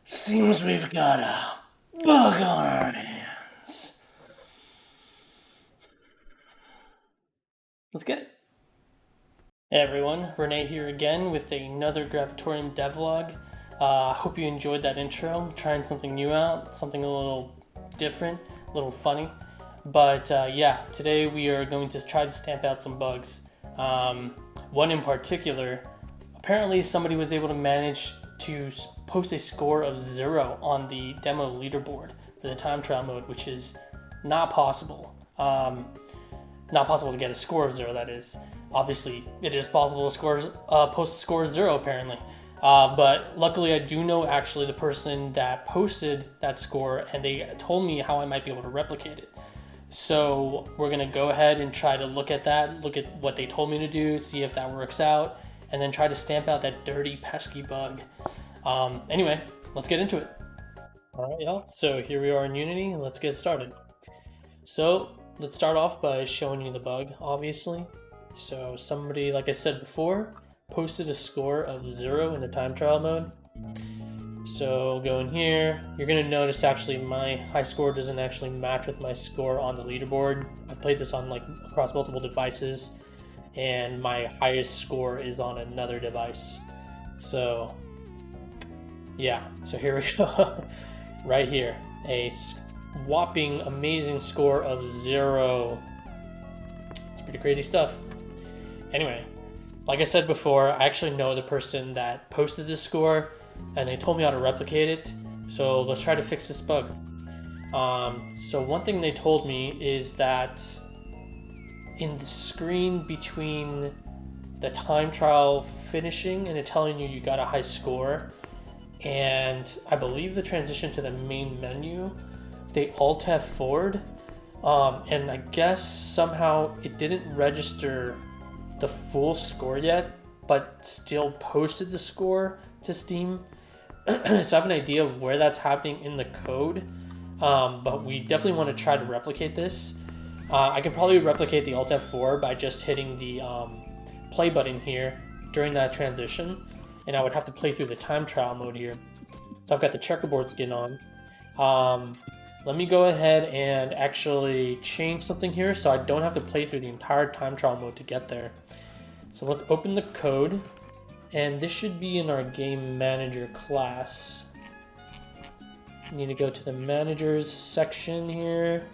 Seems we've got a bug on our hands. Let's get it. Hey everyone, Renee here again with another Gravitorium Devlog. Hope you enjoyed that intro. I'm trying something new out, something a little different, a little funny. But yeah, today we are going to try to stamp out some bugs. One in particular, apparently somebody was able to manage to post a score of 0 on the demo leaderboard for the time trial mode, which is not possible. Not possible to get a score of 0, that is. Obviously, it is possible to post a score of 0, apparently. But luckily, I do know actually the person that posted that score, and they told me how I might be able to replicate it. So we're going to go ahead and try to look at that, look at what they told me to do, see if that works out, and then try to stamp out that dirty, pesky bug. Anyway, let's get into it. All right, y'all. So here we are in Unity. Let's get started. So let's start off by showing you the bug, obviously. So somebody, like I said before, posted a score of 0 in the time trial mode. So go in here, you're gonna notice actually my high score doesn't actually match with my score on the leaderboard. I've played this on across multiple devices, and my highest score is on another device. So yeah, so here we go. Right here, a whopping amazing score of 0. It's pretty crazy stuff. Anyway, like I said before, I actually know the person that posted this score, and they told me how to replicate it. So let's try to fix this bug. So one thing they told me is that in the screen between the time trial finishing and it telling you got a high score, and I believe the transition to the main menu, they alt F4'd, and I guess somehow it didn't register the full score yet, but still posted the score to Steam. So I have an idea of where that's happening in the code, but we definitely want to try to replicate this. I can probably replicate the Alt F4 by just hitting the play button here during that transition, and I would have to play through the time trial mode here. So I've got the checkerboard skin on. Let me go ahead and actually change something here so I don't have to play through the entire time trial mode to get there. So let's open the code, and this should be in our game manager class. Need to go to the managers section here.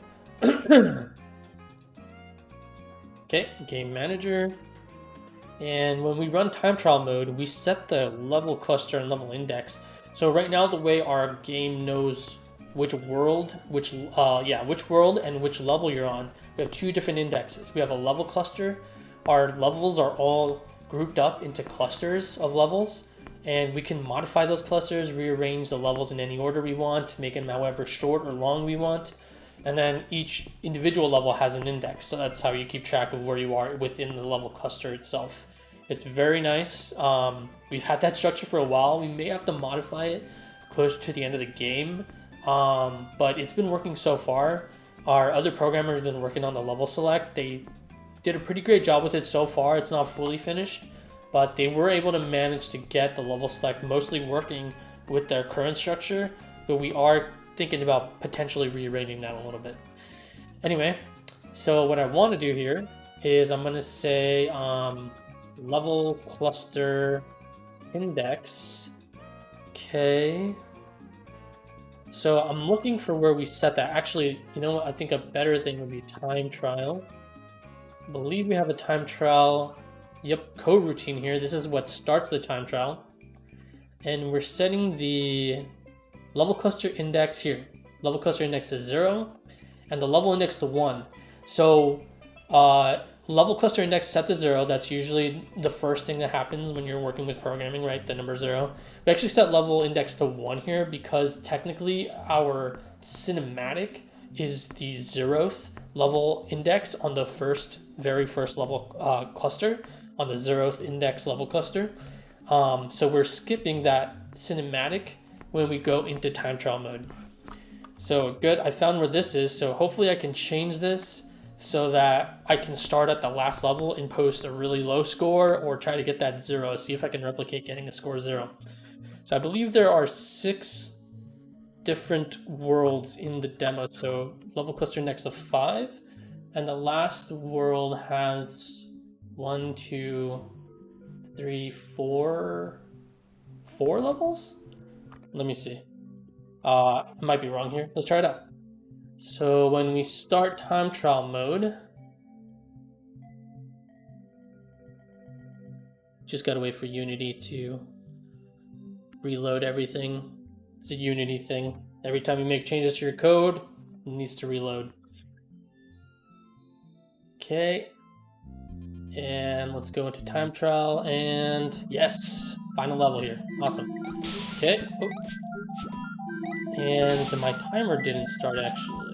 Okay, game manager. And when we run time trial mode, we set the level cluster and level index. So right now, the way our game knows which world and which level you're on, we have 2 different indexes. We have a level cluster. Our levels are all grouped up into clusters of levels, and we can modify those clusters, rearrange the levels in any order we want, make them however short or long we want, and then each individual level has an index, so that's how you keep track of where you are within the level cluster itself. It's very nice. We've had that structure for a while. We may have to modify it closer to the end of the game, but it's been working so far. Our other programmers have been working on the level select. They did a pretty great job with it so far. It's not fully finished, but they were able to manage to get the level select mostly working with their current structure, but we are thinking about potentially rearranging that a little bit. Anyway, so what I want to do here is I'm going to say level cluster index. Okay. So I'm looking for where we set that. Actually, you know what? I think a better thing would be time trial. I believe we have a time trial, code routine here. This is what starts the time trial. And we're setting the level cluster index here. Level cluster index to 0 and the level index to 1. So level cluster index set to 0. That's usually the first thing that happens when you're working with programming, right? The number 0. We actually set level index to 1 here because technically our cinematic is the 0th level index on the very first level cluster, on the 0th index level cluster. So we're skipping that cinematic when we go into time trial mode. So good, I found where this is, so hopefully I can change this so that I can start at the last level and post a really low score or try to get that 0, see if I can replicate getting a score 0. So I believe there are 6 different worlds in the demo. So level cluster index of 5, and the last world has 1, 2, 3, 4 levels? Let me see. I might be wrong here. Let's try it out. So when we start time trial mode, just gotta wait for Unity to reload everything. It's a Unity thing. Every time you make changes to your code, it needs to reload. Okay. And let's go into time trial, and yes, final level here. Awesome. Okay. Oh. And my timer didn't start actually.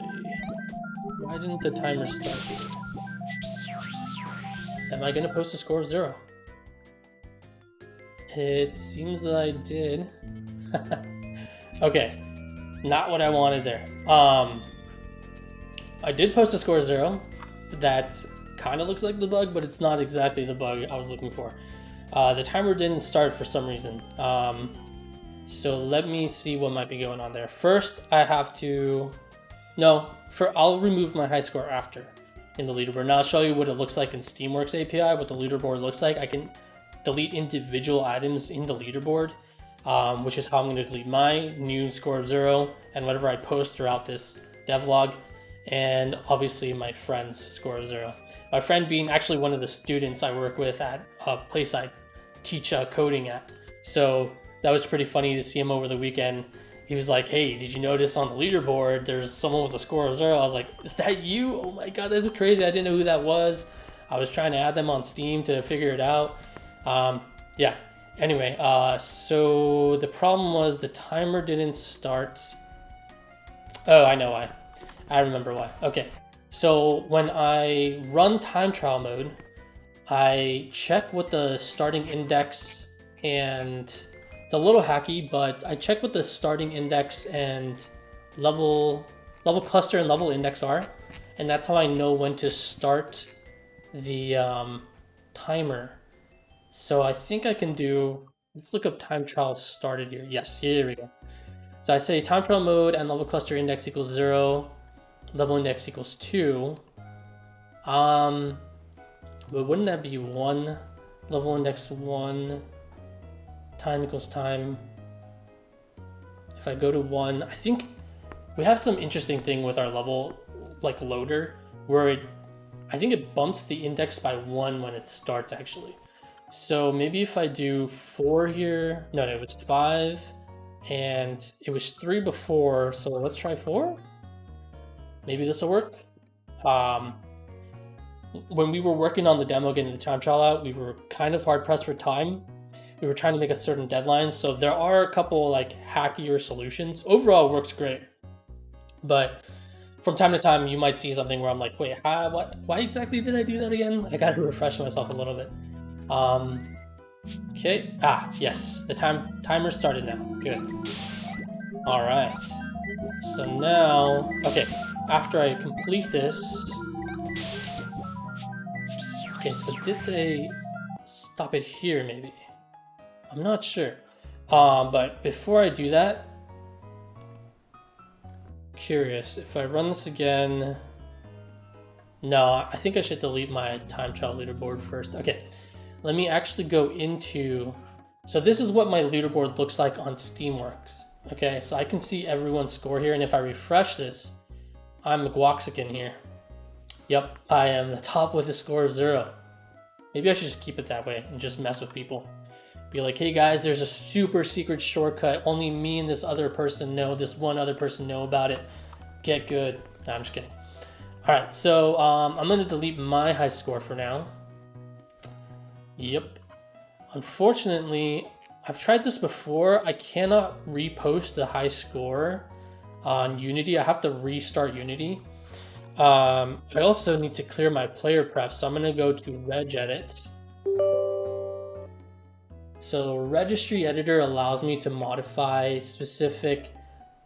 Why didn't the timer start here? Am I gonna post a score of 0? It seems I did. Okay, not what I wanted there. I did post a score of 0. That kind of looks like the bug, but it's not exactly the bug I was looking for. The timer didn't start for some reason. So let me see what might be going on there. First, I have to... I'll remove my high score after in the leaderboard. Now I'll show you what it looks like in Steamworks API, what the leaderboard looks like. I can delete individual items in the leaderboard, which is how I'm going to delete my new score of 0 and whatever I post throughout this devlog, and obviously my friend's score of 0. My friend being actually one of the students I work with at a place I teach coding at. So that was pretty funny to see him over the weekend. He was like, hey, did you notice on the leaderboard there's someone with a score of 0? I was like, is that you? Oh my god, that's crazy. I didn't know who that was. I was trying to add them on Steam to figure it out. Yeah, anyway, so the problem was the timer didn't start. Oh, I know why. I remember why. Okay, so when I run time trial mode, I check what the starting index, and it's a little hacky, but I check what the starting index and level cluster and level index are, and that's how I know when to start the timer. So I think I can do, let's look up time trial started here. Yes, here we go. So I say time trial mode and level cluster index equals 0, level index equals 2. But wouldn't that be 1? Level index 1, time equals time. If I go to 1, I think we have some interesting thing with our level like loader where I think it bumps the index by 1 when it starts actually. So maybe if I do 4 here, no, it was 5, and it was 3 before, so let's try 4. Maybe this will work. When we were working on the demo, getting the time trial out, we were kind of hard pressed for time. We were trying to make a certain deadline, so there are a couple like hackier solutions. Overall, it works great, but from time to time, you might see something where I'm like, wait, what? Why exactly did I do that again? I gotta refresh myself a little bit. Okay. Yes, the timer started now. Good. All right. So now, okay, after I complete this, okay, so did they stop it here maybe? I'm not sure. But before I do that, curious, if I run this again, no, I think I should delete my time trial leaderboard first. Okay. Let me actually go into, so this is what my leaderboard looks like on Steamworks. Okay, so I can see everyone's score here, and if I refresh this, I'm Guaxican here. Yep, I am the top with a score of 0. Maybe I should just keep it that way and just mess with people. Be like, hey guys, there's a super secret shortcut. Only me and this other person know, this one other person know about it. Get good. No, I'm just kidding. All right, so I'm gonna delete my high score for now. Yep. Unfortunately, I've tried this before. I cannot repost the high score on Unity. I have to restart Unity. I also need to clear my player pref, so I'm going to go to regedit. So registry editor allows me to modify specific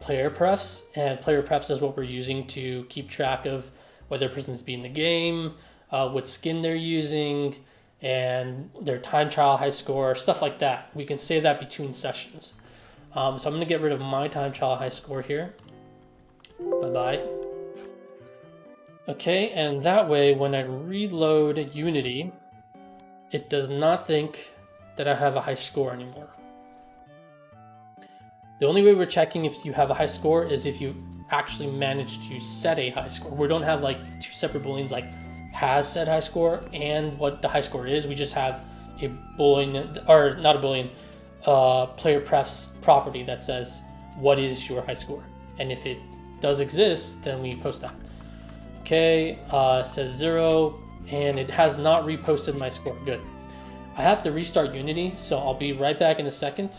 player prefs, and player prefs is what we're using to keep track of whether a person's beating the game, what skin they're using, and their time trial high score, stuff like that. We can save that between sessions. So I'm going to get rid of my time trial high score here. Bye-bye. Okay, and that way when I reload Unity, it does not think that I have a high score anymore. The only way we're checking if you have a high score is if you actually manage to set a high score. We don't have like two separate booleans like has set high score and what the high score is. We just have a boolean, or not a boolean, player prefs property that says what is your high score. And if it does exist, then we post that. Okay, it says 0, and it has not reposted my score. Good. I have to restart Unity, so I'll be right back in a second.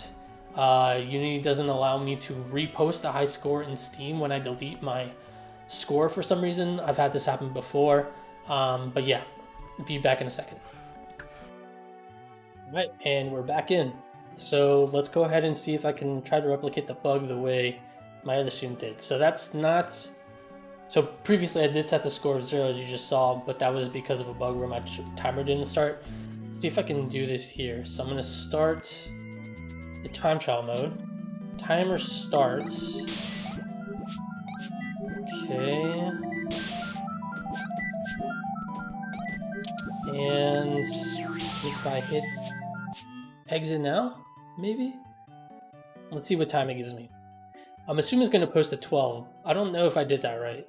Unity doesn't allow me to repost a high score in Steam when I delete my score for some reason. I've had this happen before, but yeah, be back in a second. All right, and we're back in. So let's go ahead and see if I can try to replicate the bug the way my other student did. So that's not... So previously I did set the score of 0 as you just saw, but that was because of a bug where my timer didn't start. Let's see if I can do this here. So I'm going to start the time trial mode. Timer starts. Okay. And if I hit exit now, maybe? Let's see what time it gives me. I'm assuming it's going to post at 12. I don't know if I did that right.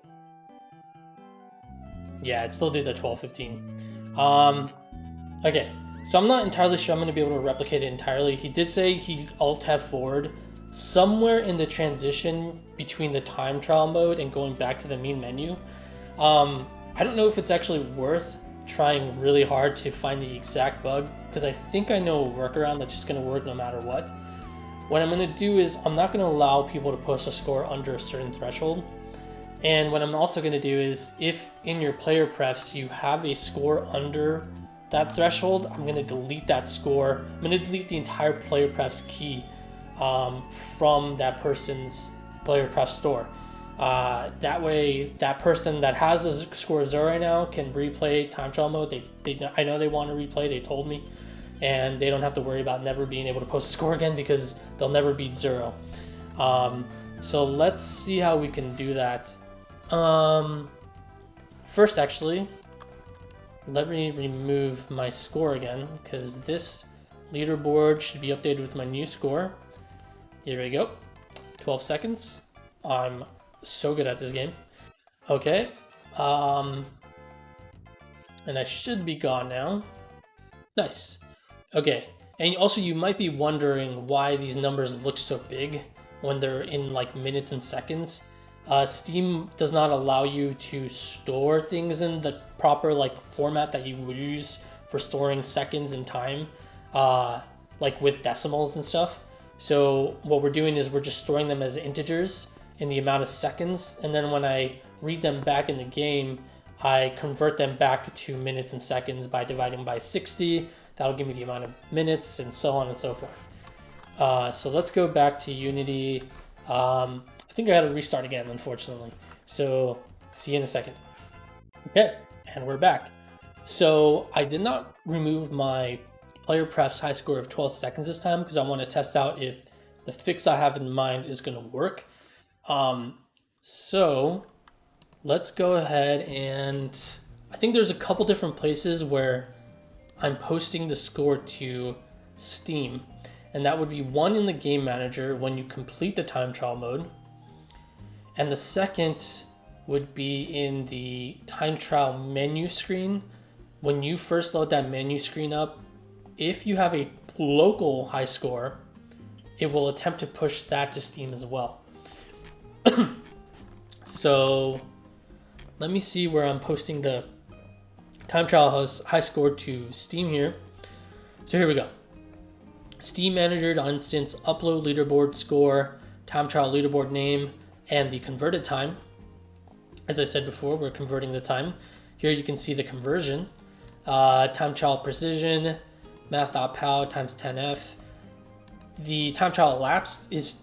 Yeah, it still did the 12:15. Okay, so I'm not entirely sure I'm going to be able to replicate it entirely. He did say he Alt-F4'd somewhere in the transition between the time trial mode and going back to the main menu. I don't know if it's actually worth trying really hard to find the exact bug, because I think I know a workaround that's just going to work no matter what. What I'm going to do is I'm not going to allow people to post a score under a certain threshold. And what I'm also going to do is if in your player prefs you have a score under that threshold, I'm going to delete that score. I'm going to delete the entire player prefs key from that person's player pref store. That way, that person that has a score of 0 right now can replay time trial mode. I know they want to replay, they told me. And they don't have to worry about never being able to post a score again because they'll never beat 0. So let's see how we can do that. First, actually, let me remove my score again because this leaderboard should be updated with my new score. Here we go. 12 seconds. I'm so good at this game. Okay. And I should be gone now. Nice. Okay, and also you might be wondering why these numbers look so big when they're in like minutes and seconds. Steam does not allow you to store things in the proper like format that you would use for storing seconds and time, like with decimals and stuff. So what we're doing is we're just storing them as integers in the amount of seconds, and then when I read them back in the game, I convert them back to minutes and seconds by dividing by 60. That'll give me the amount of minutes and so on and so forth. So let's go back to Unity. I think I had to restart again, unfortunately. So see you in a second. Okay, and we're back. So I did not remove my player pref's high score of 12 seconds this time because I want to test out if the fix I have in mind is going to work. So let's go ahead and I think there's a couple different places where I'm posting the score to Steam, and that would be one in the game manager when you complete the time trial mode, and the second would be in the time trial menu screen. When you first load that menu screen up, if you have a local high score, it will attempt to push that to Steam as well. So let me see where I'm posting the time trial high score to Steam here. So here we go. Steam manager instance, upload leaderboard score, time trial leaderboard name, and the converted time. As I said before, we're converting the time. Here you can see the conversion. Time trial precision, math.pow times 10f. The time trial elapsed is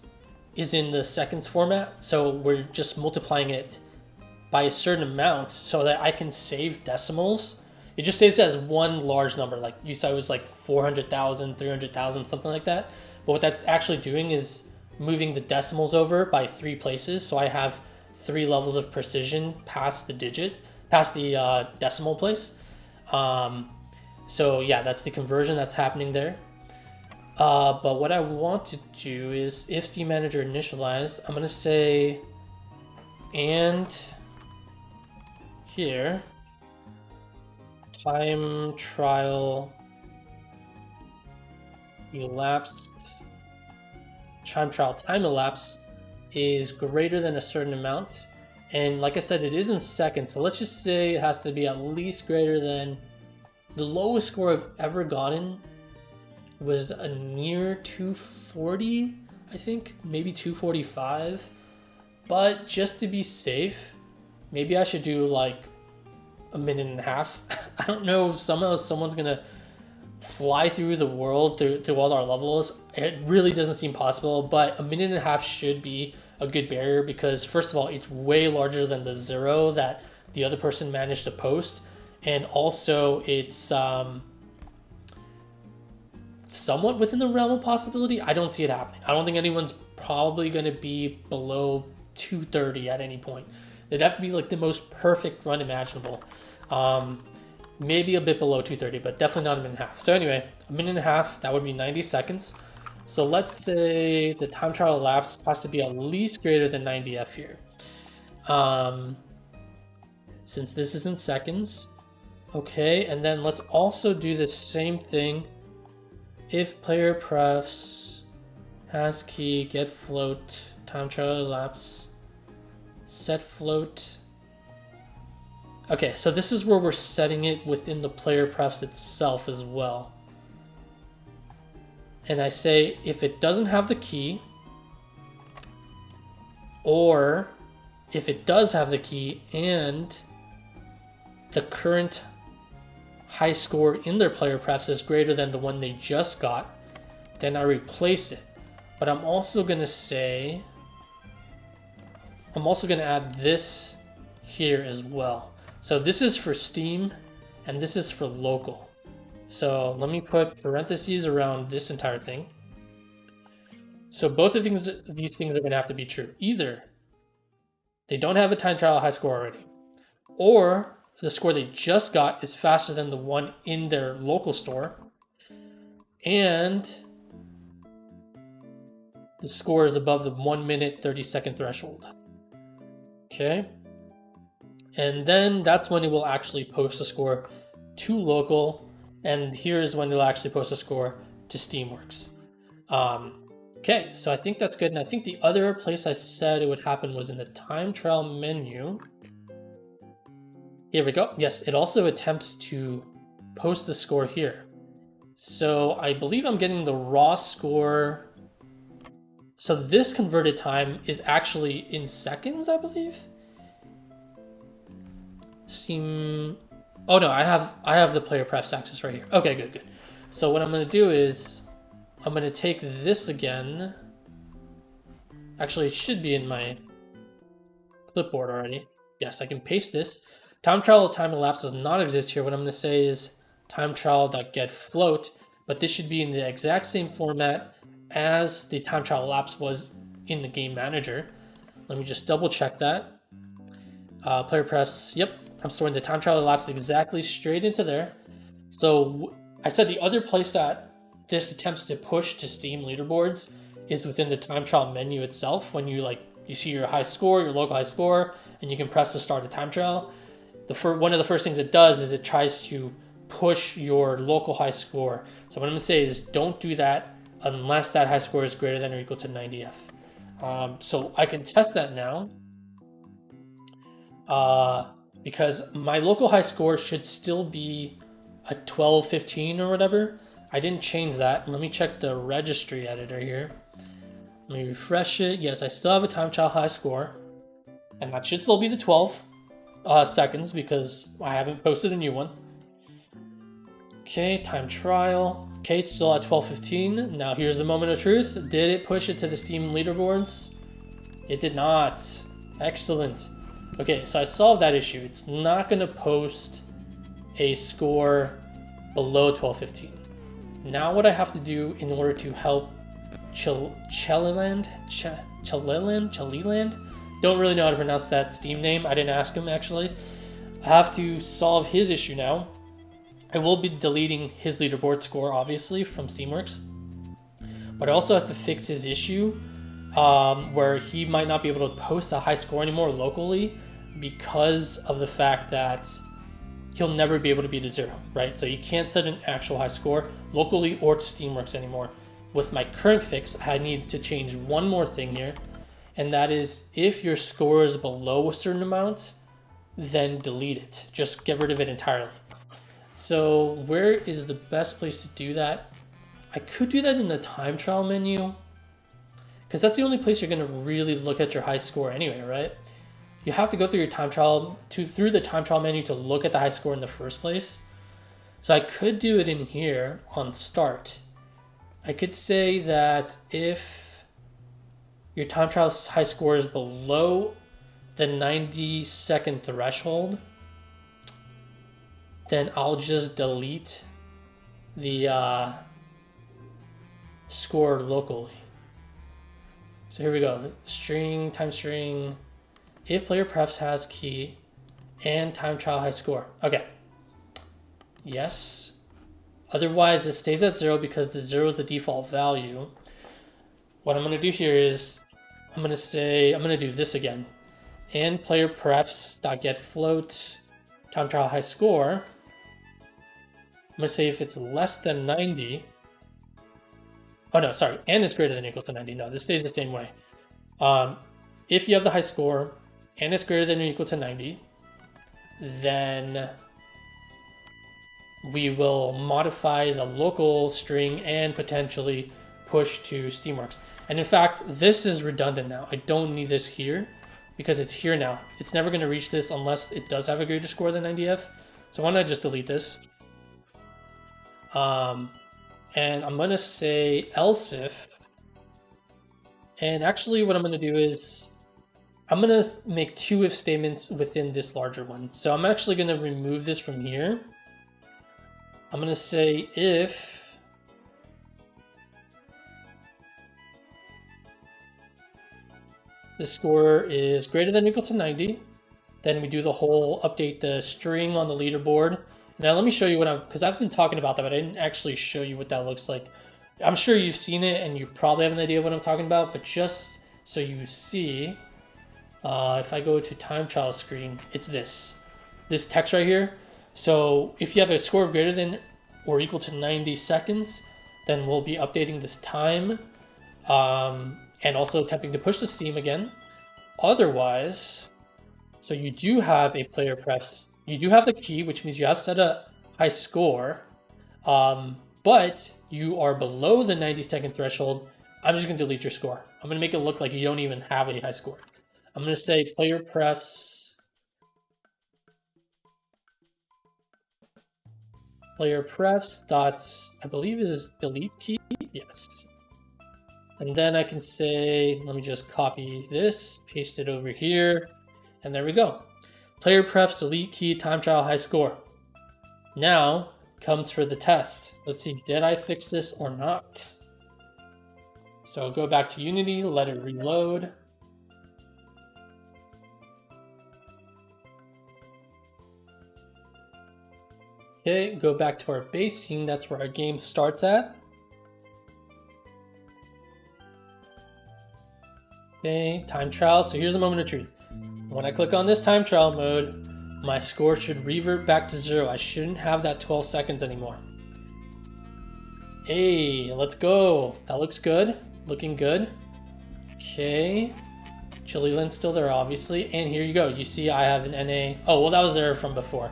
in the seconds format, so we're just multiplying it by a certain amount so that I can save decimals. It just saves it as one large number. Like you said, it was like 400,000, 300,000, something like that. But what that's actually doing is moving the decimals over by 3 places. So I have 3 levels of precision past the decimal place. So yeah, that's the conversion that's happening there. But what I want to do is, if Steam Manager initialized, I'm gonna say, and here, time trial elapsed, time elapse is greater than a certain amount. And like I said, it is in seconds. So let's just say it has to be at least greater than, the lowest score I've ever gotten was a near 240, I think, maybe 245. But just to be safe, maybe I should do like a minute and a half. I don't know if someone's gonna fly through the world through all our levels. It really doesn't seem possible, but a minute and a half should be a good barrier, because first of all, it's way larger than the 0 that the other person managed to post, and also it's somewhat within the realm of possibility. I don't see it happening. I don't think anyone's probably going to be below 230 at any point. It'd have to be like the most perfect run imaginable. Maybe a bit below 230, but definitely not a minute and a half. So anyway, a minute and a half, that would be 90 seconds. So let's say the time trial elapsed has to be at least greater than 90F here. Since this is in seconds. Okay, and then let's also do the same thing. If player prefs, has key, get float, time trial elapse, set float. Okay, so this is where we're setting it within the player prefs itself as well. And I say if it doesn't have the key, or if it does have the key and the current high score in their player prefs is greater than the one they just got, then I replace it. But I'm also going to say, I'm also going to add this here as well. So this is for Steam and this is for local. So let me put parentheses around this entire thing. So both of these things are going to have to be true. Either they don't have a time trial high score already, or the score they just got is faster than the one in their local store, and the score is above the 1 minute 30-second threshold. Okay, and then that's when it will actually post a score to local, and here's when it'll actually post a score to Steamworks. Okay, so I think that's good, and I think the other place I said it would happen was in the time trial menu. Here we go. Yes, it also attempts to post the score here. So I believe I'm getting the raw score. So this converted time is actually in seconds, I believe. Oh no, I have the player prefs access right here. Okay, good. So what I'm going to do is I'm going to take this again. Actually, it should be in my clipboard already. Yes, I can paste this. Time trial time elapse does not exist here. What I'm going to say is time trial.getFloat, but this should be in the exact same format as the time trial elapse was in the game manager. Let me just double check that. Player prefs, yep, I'm storing the time trial elapse exactly straight into there. So I said the other place that this attempts to push to Steam leaderboards is within the time trial menu itself. When you see your high score, your local high score, and you can press to start a time trial. One of the first things it does is it tries to push your local high score. So what I'm going to say is don't do that unless that high score is greater than or equal to 90F. So I can test that now because my local high score should still be a 1215 or whatever. I didn't change that. Let me check the registry editor here. Let me refresh it. Yes, I still have a time trial high score, and that should still be the 12 seconds because I haven't posted a new one. Okay, time trial. Okay, it's still at 12:15. Now here's the moment of truth. Did it push it to the Steam leaderboards? It did not. Excellent. Okay, so I solved that issue. It's not going to post a score below 1215. Now what I have to do in order to help Chaliland, don't really know how to pronounce that Steam name. I didn't ask him actually. I have to solve his issue now. I will be deleting his leaderboard score obviously from Steamworks, but I also have to fix his issue where he might not be able to post a high score anymore locally because of the fact that he'll never be able to beat a 0, right? So you can't set an actual high score locally or to Steamworks anymore. With my current fix, I need to change one more thing here, and that is if your score is below a certain amount, then delete it. Just get rid of it entirely. So where is the best place to do that? I could do that in the time trial menu, because that's the only place you're going to really look at your high score anyway, right? You have to go through your time trial through the time trial menu to look at the high score in the first place. So I could do it in here on start. I could say that if your time trial high score is below the 90-second threshold, then I'll just delete the score locally. So here we go. String, time string, if player prefs has key and time trial high score. Okay. Yes. Otherwise, it stays at 0 because the 0 is the default value. What I'm going to do here is I'm going to do this again. And player prefs.get float time trial high score. I'm going to say if it's less than 90. Oh no, sorry. And it's greater than or equal to 90. No, this stays the same way. If you have the high score and it's greater than or equal to 90, then we will modify the local string and potentially push to Steamworks. And in fact, this is redundant now. I don't need this here because it's here now. It's never going to reach this unless it does have a greater score than 90F. So why not just delete this? And I'm going to say else if. And actually what I'm going to do is I'm going to make 2 if statements within this larger one. So I'm actually going to remove this from here. I'm going to say if the score is greater than or equal to 90, then we do the whole update the string on the leaderboard. Now let me show you what because I've been talking about that, but I didn't actually show you what that looks like. I'm sure you've seen it and you probably have an idea of what I'm talking about, but just so you see, if I go to time trial screen, it's this text right here. So if you have a score of greater than or equal to 90 seconds, then we'll be updating this time and also attempting to push the Steam again. Otherwise, so you do have a player prefs, you do have the key, which means you have set a high score, but you are below the 90-second threshold. I'm just going to delete your score. I'm going to make it look like you don't even have a high score. I'm going to say player prefs dot, I believe is delete key. Yes. And then I can say, let me just copy this, paste it over here, and there we go. Player prefs delete key time trial high score. Now comes for the test. Let's see, did I fix this or not? So I'll go back to Unity, let it reload. Okay, go back to our base scene. That's where our game starts at. Okay, time trial. So here's the moment of truth. When I click on this time trial mode, my score should revert back to 0. I shouldn't have that 12 seconds anymore. Hey, let's go. That looks good. Looking good. Okay. Chililand's still there, obviously. And here you go. You see I have an NA. Oh, well, that was there from before.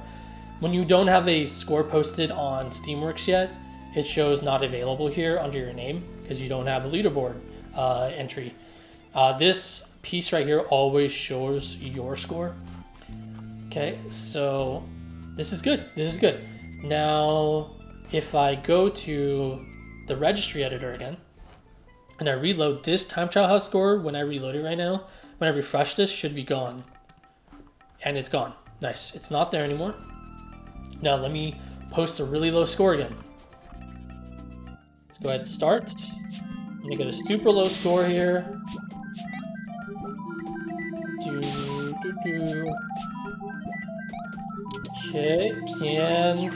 When you don't have a score posted on Steamworks yet, it shows not available here under your name because you don't have a leaderboard entry. This piece right here always shows your score. Okay, so this is good. This is good. Now, if I go to the registry editor again, and I reload this time trial house score, when I reload it right now, when I refresh this, should be gone. and it's gone. Nice. It's not there anymore. Now let me post a really low score again. Let's go ahead and start. Let me get a super low score here. Okay, and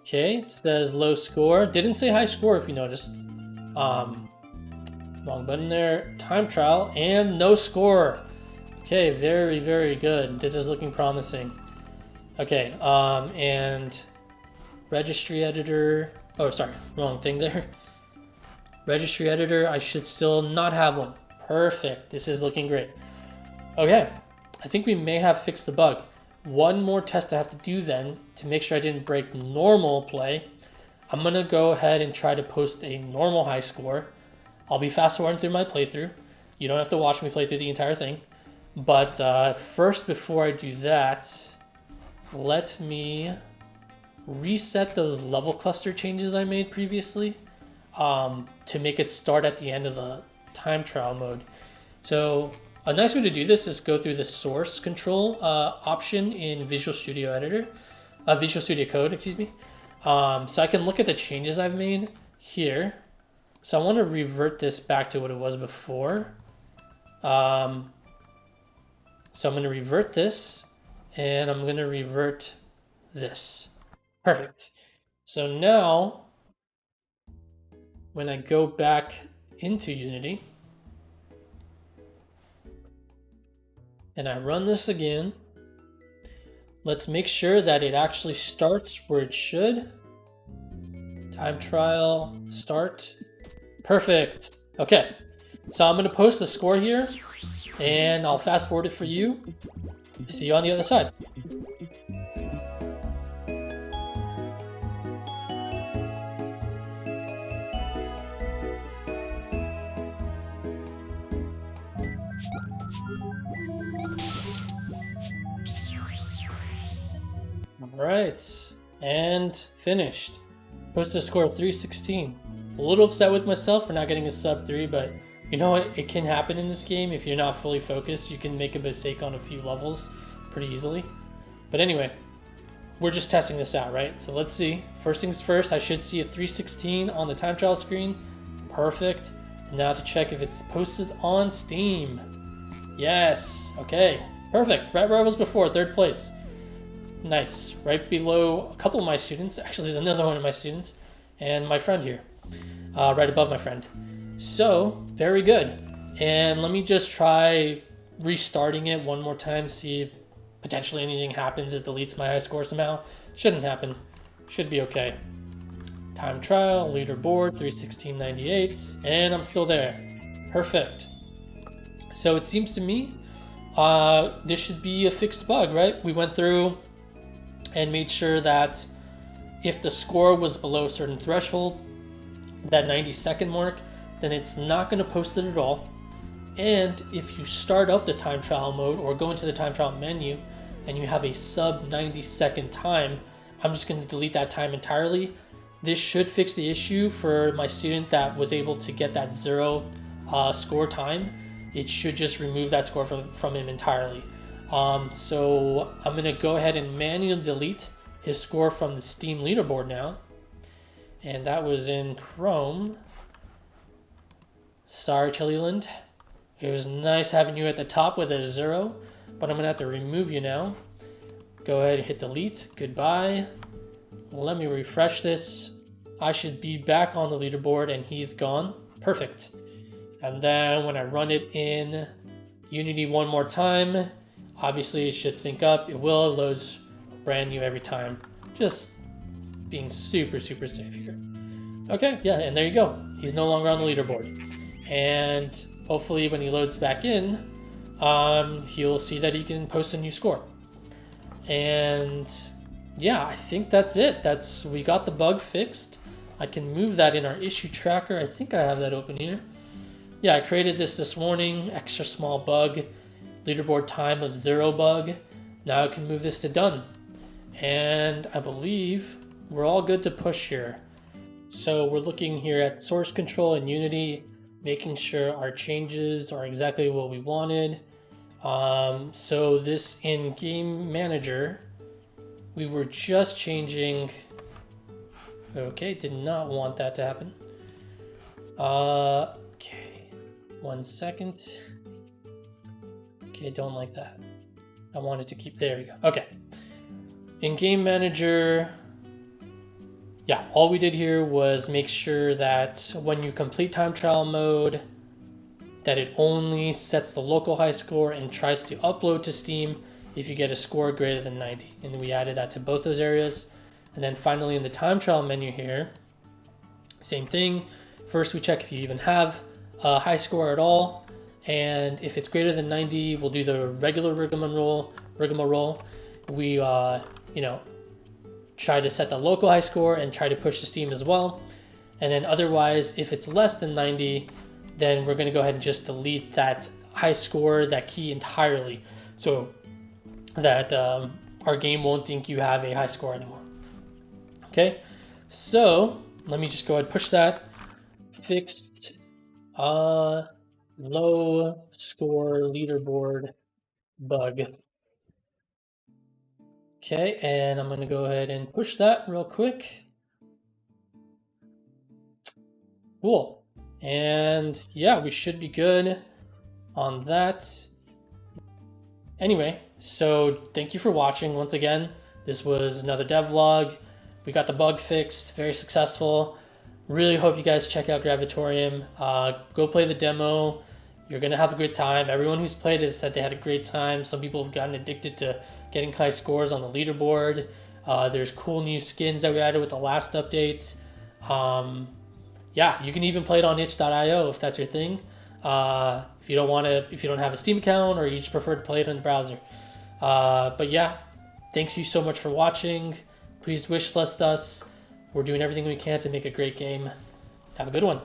okay, it says low score. Didn't say high score if you noticed. Wrong button there. Time trial and no score. Okay, very, very good. This is looking promising. Okay, and registry editor. Oh, sorry, wrong thing there. Registry editor, I should still not have one. Perfect, this is looking great. Okay, I think we may have fixed the bug. One more test I have to do then to make sure I didn't break normal play. I'm gonna go ahead and try to post a normal high score. I'll be fast forwarding through my playthrough. You don't have to watch me play through the entire thing. But first, before I do that, let me reset those level cluster changes I made previously to make it start at the end of the time trial mode. So a nice way to do this is go through the source control option in Visual Studio Editor, Visual Studio Code, excuse me. So I can look at the changes I've made here. So I want to revert this back to what it was before. So I'm going to revert this, and I'm going to revert this. Perfect. So now, when I go back into Unity, and I run this again, let's make sure that it actually starts where it should. Time trial, start. Perfect. Okay, so I'm going to post the score here, and I'll fast forward it for you. See you on the other side. Alright, and finished. Posted a score of 316. A little upset with myself for not getting a sub 3, but you know what? It can happen in this game. If you're not fully focused, you can make a mistake on a few levels pretty easily. But anyway, we're just testing this out, right? So let's see. First things first, I should see a 316 on the time trial screen. Perfect. And now to check if it's posted on Steam. Yes. Okay. Perfect. Right where I was before, third place. Nice. Right below a couple of my students. Actually, there's another one of my students. And my friend here. Right above my friend. So, very good. And let me just try restarting it one more time, see if potentially anything happens. It deletes my high score somehow. Shouldn't happen. Should be okay. Time trial, leaderboard, 316.98, and I'm still there. Perfect. So it seems to me this should be a fixed bug, right? We went through and made sure that if the score was below a certain threshold, that 90-second mark, then it's not going to post it at all. And if you start up the time trial mode or go into the time trial menu and you have a sub 90-second time, I'm just going to delete that time entirely. This should fix the issue for my student that was able to get that 0 score time. It should just remove that score from him entirely. So I'm going to go ahead and manually delete his score from the Steam leaderboard now. And that was in Chrome. Sorry, Chililand. It was nice having you at the top with a 0, but I'm going to have to remove you now. Go ahead and hit delete. Goodbye. Let me refresh this. I should be back on the leaderboard and he's gone. Perfect. And then when I run it in Unity one more time, obviously it should sync up. It will. It loads brand new every time. Just being super, super safe here. Okay, yeah, and there you go. He's no longer on the leaderboard. And hopefully when he loads back in, he'll see that he can post a new score. And yeah, I think that's it. We got the bug fixed. I can move that in our issue tracker. I think I have that open here. Yeah, I created this morning, extra small bug, leaderboard time of 0 bug. Now I can move this to done. And I believe we're all good to push here. So we're looking here at source control in Unity, making sure our changes are exactly what we wanted. So this in-game manager, we were just changing. Okay, did not want that to happen. Okay, 1 second. Okay, don't like that. I wanted to keep, there we go. Okay. In-game manager, yeah, all we did here was make sure that when you complete time trial mode, that it only sets the local high score and tries to upload to Steam if you get a score greater than 90. And we added that to both those areas. And then finally in the time trial menu here, same thing. First we check if you even have a high score at all. And if it's greater than 90, we'll do the regular rigmarole. We, try to set the local high score and try to push to Steam as well. And then otherwise, if it's less than 90, then we're going to go ahead and just delete that high score, that key entirely, so that our game won't think you have a high score anymore. Okay, so let me just go ahead and push that. Fixed low score leaderboard bug. Okay, and I'm going to go ahead and push that real quick. Cool. And yeah, we should be good on that. Anyway, so thank you for watching once again. This was another devlog. We got the bug fixed, very successful. Really hope you guys check out Gravitorium. Go play the demo. You're gonna have a good time. Everyone who's played it said they had a great time. Some people have gotten addicted to getting high scores on the leaderboard. There's cool new skins that we added with the last updates. Yeah, you can even play it on itch.io if that's your thing. If you don't have a Steam account, or you just prefer to play it in the browser. But yeah, thank you so much for watching. Please wishlist us. We're doing everything we can to make a great game. Have a good one.